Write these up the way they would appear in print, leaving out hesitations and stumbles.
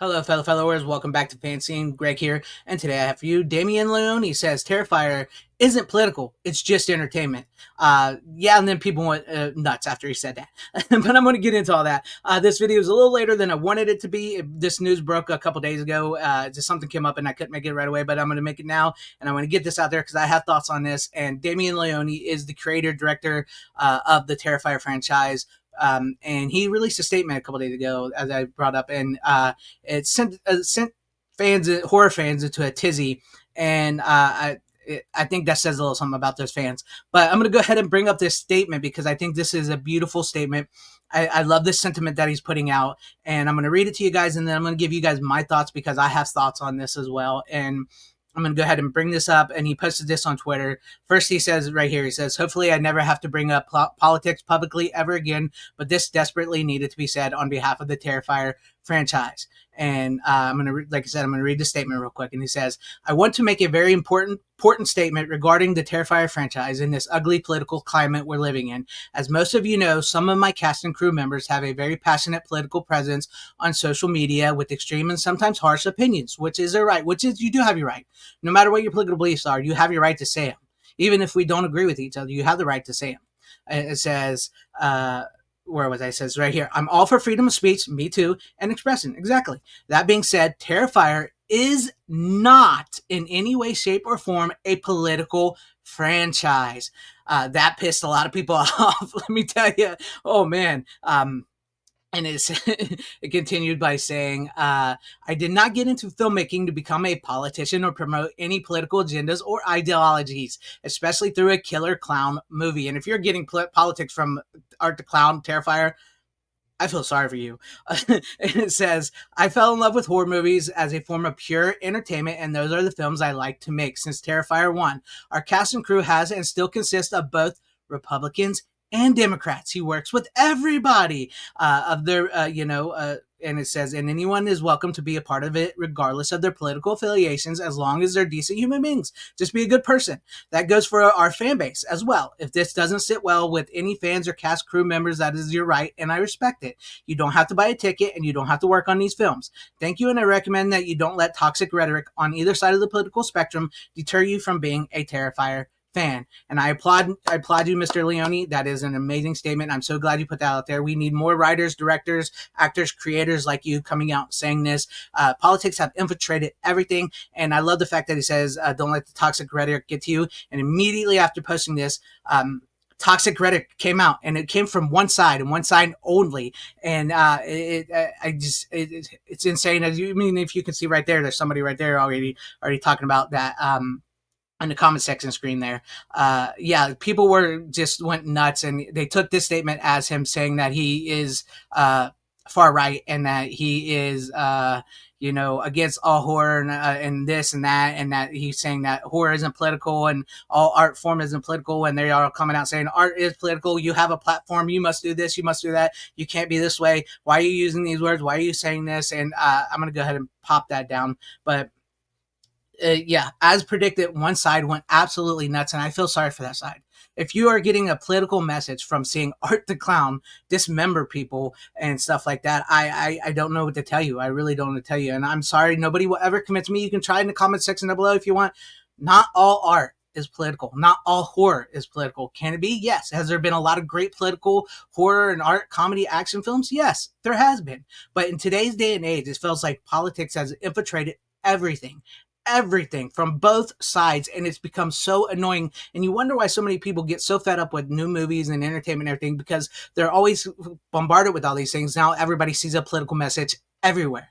Hello, fellow followers. Welcome back to FanZcene. Greg here, and today I have for you Damien Leone. He says Terrifier isn't political; it's just entertainment. Yeah, and then people went nuts after he said that. But I'm going to get into all that. This video is a little later than I wanted it to be. This news broke a couple days ago. Just something came up and I couldn't make it right away, but I'm going to make it now, and I want to get this out there because I have thoughts on this. And Damien Leone is the creator director of the Terrifier franchise. And he released a statement a couple days ago, as I brought up, and it sent fans, horror fans, into a tizzy, and I think that says a little something about those fans. But I'm going to go ahead and bring up this statement because I think this is a beautiful statement. I love this sentiment that he's putting out, and I'm going to read it to you guys, and then I'm going to give you guys my thoughts because I have thoughts on this as well. And I'm going to go ahead and bring this up. And he posted this on Twitter. First, he says right here, he says, hopefully I never have to bring up politics publicly ever again, but this desperately needed to be said on behalf of the Terrifier franchise. And I'm going to, like I said, I'm going to read the statement real quick. And he says, I want to make a very important statement regarding the Terrifier franchise in this ugly political climate we're living in. As most of you know, some of my cast and crew members have a very passionate political presence on social media with extreme and sometimes harsh opinions, which is their right, which is, you do have your right. No matter what your political beliefs are, you have your right to say them. Even if we don't agree with each other, you have the right to say them. It says, where was I? It says right here, I'm all for freedom of speech, me too, and expressing. Exactly. That being said, Terrifier is not in any way, shape, or form a political franchise. That pissed a lot of people off. Let me tell you. Oh man. And it continued by saying, I did not get into filmmaking to become a politician or promote any political agendas or ideologies, especially through a killer clown movie. And if you're getting politics from Art the Clown, Terrifier, I feel sorry for you. And it says, I fell in love with horror movies as a form of pure entertainment, and those are the films I like to make since Terrifier 1. Our cast and crew has and still consists of both Republicans and Democrats. He works with everybody of their, and it says, and anyone is welcome to be a part of it, regardless of their political affiliations, as long as they're decent human beings. Just be a good person. That goes for our fan base as well. If this doesn't sit well with any fans or cast crew members, that is your right, and I respect it. You don't have to buy a ticket, and you don't have to work on these films. Thank you, and I recommend that you don't let toxic rhetoric on either side of the political spectrum deter you from being a Terrifier fan. And I applaud you, Mr. Leone. That is an amazing statement. I'm so glad you put that out there. We need more writers, directors, actors, creators like you coming out saying this. Politics have infiltrated everything, and I love the fact that he says, don't let the toxic rhetoric get to you. And immediately after posting this, toxic rhetoric came out, and it came from one side and one side only. And it's insane. As you mean, if you can see right there, there's somebody right there already talking about that. On the comment section screen there. Yeah, people just went nuts, and they took this statement as him saying that he is far right and that he is against all horror and this and that he's saying that horror isn't political and all art form isn't political, and they are coming out saying art is political. You have a platform, you must do this, you must do that, you can't be this way, why are you using these words, why are you saying this? And I'm gonna go ahead and pop that down. But yeah, as predicted, one side went absolutely nuts, and I feel sorry for that side. If you are getting a political message from seeing Art the Clown dismember people and stuff like that, I don't know what to tell you. I really don't know what to tell you, and I'm sorry. Nobody will ever commit to me. You can try in the comment section down below if you want. Not all art is political. Not all horror is political. Can it be? Yes. Has there been a lot of great political horror and art, comedy, action films? Yes, there has been. But in today's day and age, it feels like politics has infiltrated everything from both sides, and it's become so annoying. And you wonder why so many people get so fed up with new movies and entertainment and everything, because they're always bombarded with all these things. Now everybody sees a political message everywhere.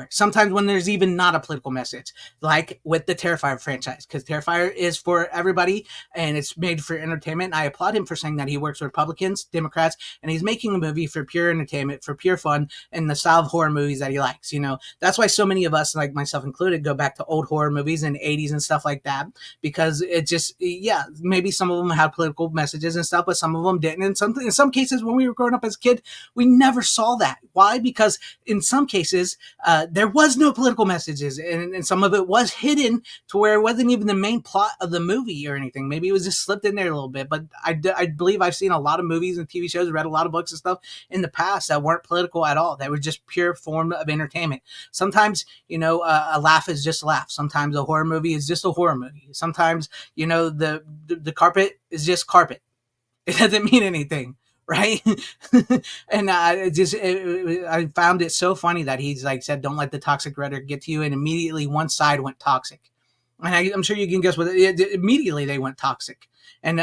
Sometimes when there's even not a political message, like with the Terrifier franchise, because Terrifier is for everybody and it's made for entertainment. I applaud him for saying that he works with Republicans, Democrats, and he's making a movie for pure entertainment, for pure fun, and the style of horror movies that he likes. That's why so many of us, like myself included, go back to old horror movies in the 80s and stuff like that, because it just, yeah, maybe some of them had political messages and stuff, but some of them didn't. And in some cases, when we were growing up as a kid, we never saw that. Why? Because in some cases, there was no political messages, and some of it was hidden to where it wasn't even the main plot of the movie or anything. Maybe it was just slipped in there a little bit. But I believe I've seen a lot of movies and TV shows, read a lot of books and stuff in the past that weren't political at all. That were just pure form of entertainment. Sometimes, a laugh is just a laugh. Sometimes a horror movie is just a horror movie. Sometimes, the carpet is just carpet. It doesn't mean anything, right? And I found it so funny that he's like said, "Don't let the toxic rhetoric get to you," and immediately one side went toxic. And I'm sure you can guess what. Immediately they went toxic, and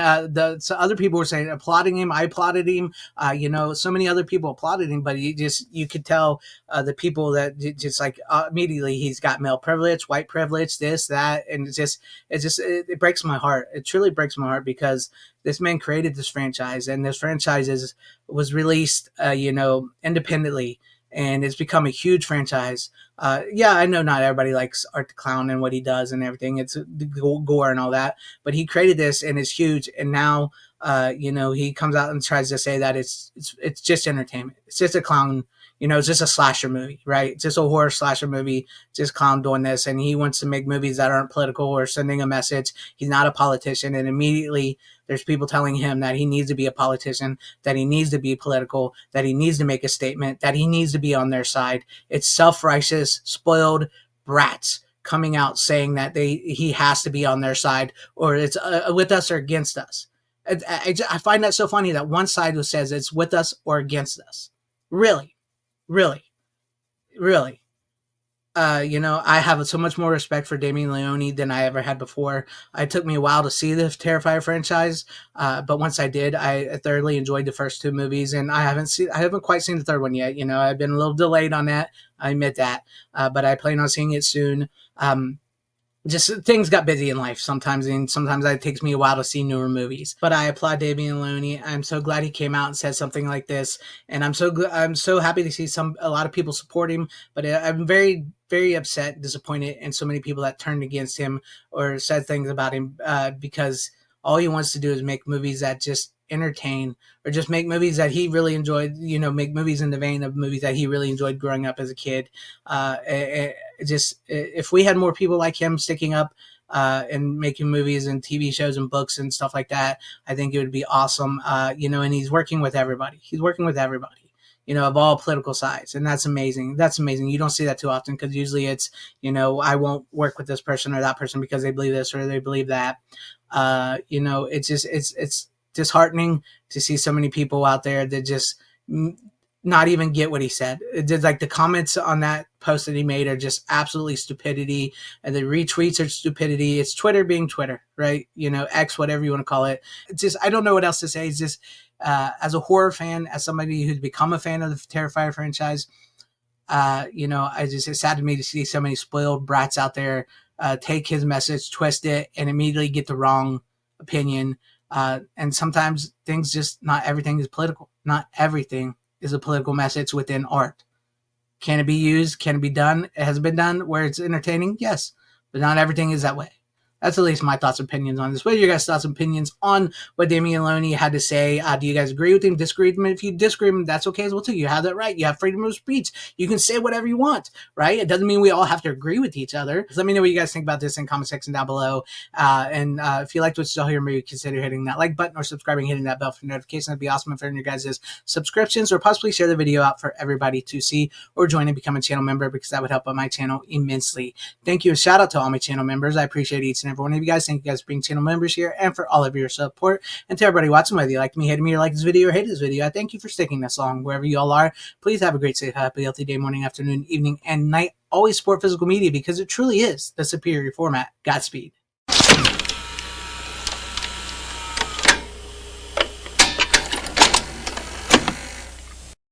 so other people were saying applauding him. I applauded him. So many other people applauded him, but you could tell the people that just like immediately he's got male privilege, white privilege, this, that, and it breaks my heart. It truly breaks my heart because this man created this franchise, and this franchise was released, independently, and it's become a huge franchise. Yeah, I know not everybody likes Art the Clown and what he does and everything. It's the gore and all that, but he created this and it's huge. And now, he comes out and tries to say that it's just entertainment. It's just a clown. It's just a slasher movie, right? It's just a horror slasher movie, just clown doing this. And he wants to make movies that aren't political or sending a message. He's not a politician. And immediately there's people telling him that he needs to be a politician, that he needs to be political, that he needs to make a statement, that he needs to be on their side. It's self-righteous, spoiled brats coming out saying that he has to be on their side, or it's with us or against us. I find that so funny that one side says it's with us or against us. Really? Really, really. I have so much more respect for Damien Leone than I ever had before. It took me a while to see the Terrifier franchise, but once I did, I thoroughly enjoyed the first two movies, and I haven't quite seen the third one yet. I've been a little delayed on that. I admit that, but I plan on seeing it soon. Just things got busy in life sometimes, and sometimes it takes me a while to see newer movies. But I applaud Damien Leone. I'm so glad he came out and said something like this, and I'm so happy to see a lot of people support him. But I'm very, very upset, disappointed, and so many people that turned against him or said things about him because all he wants to do is make movies that just entertain, or just make movies that he really enjoyed, make movies in the vein of movies that he really enjoyed growing up as a kid. If we had more people like him sticking up and making movies and TV shows and books and stuff like that, I think it would be awesome. And he's working with everybody. Of all political sides. And that's amazing. That's amazing. You don't see that too often because usually it's, I won't work with this person or that person because they believe this or they believe that. It's disheartening to see so many people out there that just not even get what he said. Like the comments on that post that he made are just absolutely stupidity, and the retweets are stupidity. It's Twitter being Twitter, right? X, whatever you want to call it. It's just, I don't know what else to say. It's just, as a horror fan, as somebody who's become a fan of the Terrifier franchise, it's sad to me to see so many spoiled brats out there take his message, twist it, and immediately get the wrong opinion. And sometimes not everything is political. Not everything is a political message within art. Can it be used? Can it be done? It has been done where it's entertaining? Yes. But not everything is that way. That's at least my thoughts and opinions on this. What are your guys' thoughts and opinions on what Damien Leone had to say? Do you guys agree with him, disagree with him? If you disagree with him, that's okay as well too. You have that right. You have freedom of speech. You can say whatever you want, right? It doesn't mean we all have to agree with each other. So let me know what you guys think about this in the comment section down below. And if you liked what you saw here, maybe consider hitting that like button or subscribing, hitting that bell for notifications. That'd be awesome if you're in your guys' subscriptions, or possibly share the video out for everybody to see, or join and become a channel member, because that would help out my channel immensely. Thank you, and shout out to all my channel members. I appreciate each and every one of you guys. Thank you guys for being channel members here and for all of your support. And to everybody watching, whether you like me, hated me, or like this video, or hate this video, I thank you for sticking this long. Wherever you all are, please have a great, safe, happy, healthy day, morning, afternoon, evening, and night. Always support physical media because it truly is the superior format. Godspeed.